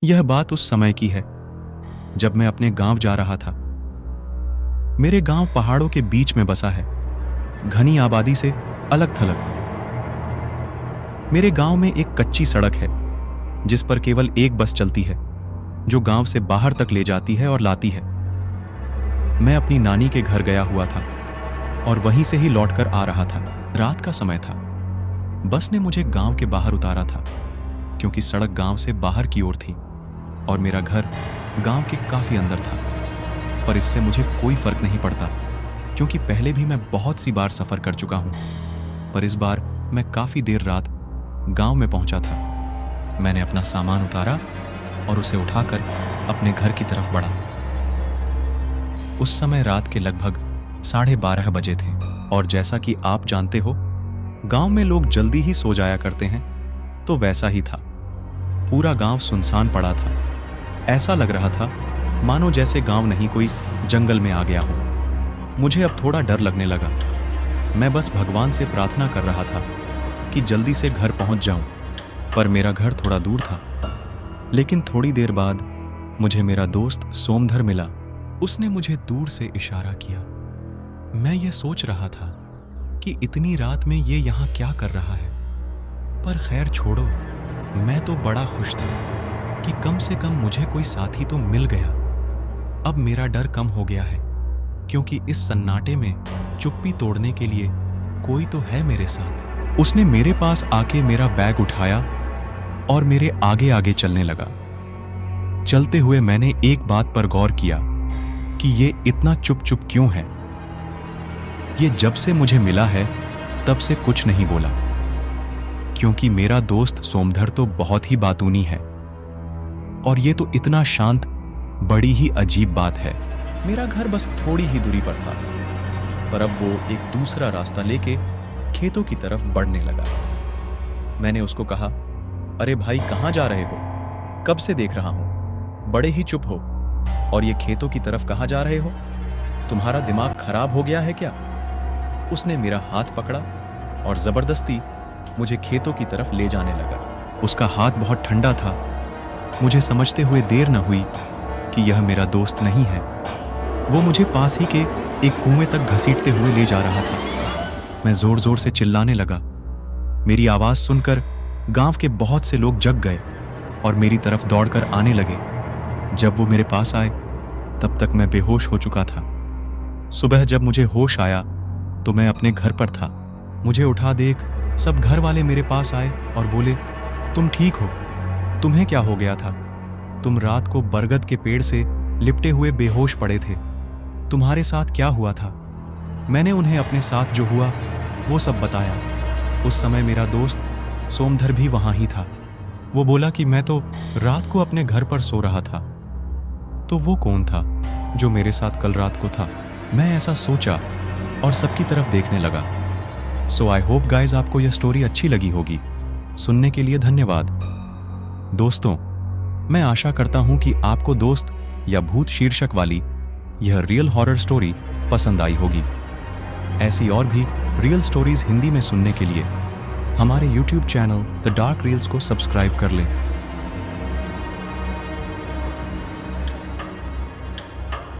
यह बात उस समय की है जब मैं अपने गांव जा रहा था। मेरे गांव पहाड़ों के बीच में बसा है, घनी आबादी से अलग थलग। मेरे गांव में एक कच्ची सड़क है जिस पर केवल एक बस चलती है जो गांव से बाहर तक ले जाती है और लाती है। मैं अपनी नानी के घर गया हुआ था और वहीं से ही लौटकर आ रहा था। रात का समय था। बस ने मुझे गांव के बाहर उतारा था क्योंकि सड़क गांव से बाहर की ओर थी और मेरा घर गांव के काफी अंदर था। पर इससे मुझे कोई फर्क नहीं पड़ता क्योंकि पहले भी मैं बहुत सी बार सफर कर चुका हूं। पर इस बार मैं काफी देर रात गांव में पहुंचा था। मैंने अपना सामान उतारा और उसे उठाकर अपने घर की तरफ बढ़ा। उस समय रात के लगभग 12:30 बजे थे और जैसा कि आप जानते हो, गांव में लोग जल्दी ही सो जाया करते हैं, तो वैसा ही था। पूरा गांव सुनसान पड़ा था। ऐसा लग रहा था मानो जैसे गांव नहीं कोई जंगल में आ गया हो। मुझे अब थोड़ा डर लगने लगा। मैं बस भगवान से प्रार्थना कर रहा था कि जल्दी से घर पहुंच जाऊं। पर मेरा घर थोड़ा दूर था। लेकिन थोड़ी देर बाद मुझे मेरा दोस्त सोमधर मिला। उसने मुझे दूर से इशारा किया। मैं ये सोच रहा था कि इतनी रात में ये यहाँ क्या कर रहा है। पर खैर छोड़ो, मैं तो बड़ा खुश था कि कम से कम मुझे कोई साथी तो मिल गया। अब मेरा डर कम हो गया है क्योंकि इस सन्नाटे में चुप्पी तोड़ने के लिए कोई तो है मेरे साथ। उसने मेरे पास आके मेरा बैग उठाया और मेरे आगे आगे चलने लगा। चलते हुए मैंने एक बात पर गौर किया कि ये इतना चुप चुप क्यों है। ये जब से मुझे मिला है तब से कुछ नहीं बोला, क्योंकि मेरा दोस्त सोमधर तो बहुत ही बातूनी है और ये तो इतना शांत। बड़ी ही अजीब बात है। मेरा घर बस थोड़ी ही दूरी पर था, पर अब वो एक दूसरा रास्ता लेके खेतों की तरफ बढ़ने लगा। मैंने उसको कहा, अरे भाई कहाँ जा रहे हो? कब से देख रहा हूं, बड़े ही चुप हो। और ये खेतों की तरफ कहाँ जा रहे हो? तुम्हारा दिमाग खराब हो गया है क्या? उसने मेरा हाथ पकड़ा और जबरदस्ती मुझे खेतों की तरफ ले जाने लगा। उसका हाथ बहुत ठंडा था। मुझे समझते हुए देर न हुई कि यह मेरा दोस्त नहीं है। वो मुझे पास ही के एक कुएं तक घसीटते हुए ले जा रहा था। मैं जोर जोर से चिल्लाने लगा। मेरी आवाज सुनकर गांव के बहुत से लोग जग गए और मेरी तरफ दौड़कर आने लगे। जब वो मेरे पास आए तब तक मैं बेहोश हो चुका था। सुबह जब मुझे होश आया तो मैं अपने घर पर था। मुझे उठा देख सब घर वाले मेरे पास आए और बोले, तुम ठीक हो? तुम्हें क्या हो गया था? तुम रात को बरगद के पेड़ से लिपटे हुए बेहोश पड़े थे। तुम्हारे साथ क्या हुआ था? मैंने उन्हें अपने साथ जो हुआ वो सब बताया। उस समय मेरा दोस्त सोमधर भी वहां ही था। वो बोला कि मैं तो रात को अपने घर पर सो रहा था। तो वो कौन था जो मेरे साथ कल रात को था? मैं ऐसा सोचा और सबकी तरफ देखने लगा। सो आई होप गाइज आपको यह स्टोरी अच्छी लगी होगी। सुनने के लिए धन्यवाद। दोस्तों, मैं आशा करता हूं कि आपको दोस्त या भूत शीर्षक वाली यह रियल हॉरर स्टोरी पसंद आई होगी। ऐसी और भी रियल स्टोरीज हिंदी में सुनने के लिए हमारे YouTube channel the dark reels को सब्सक्राइब कर लें।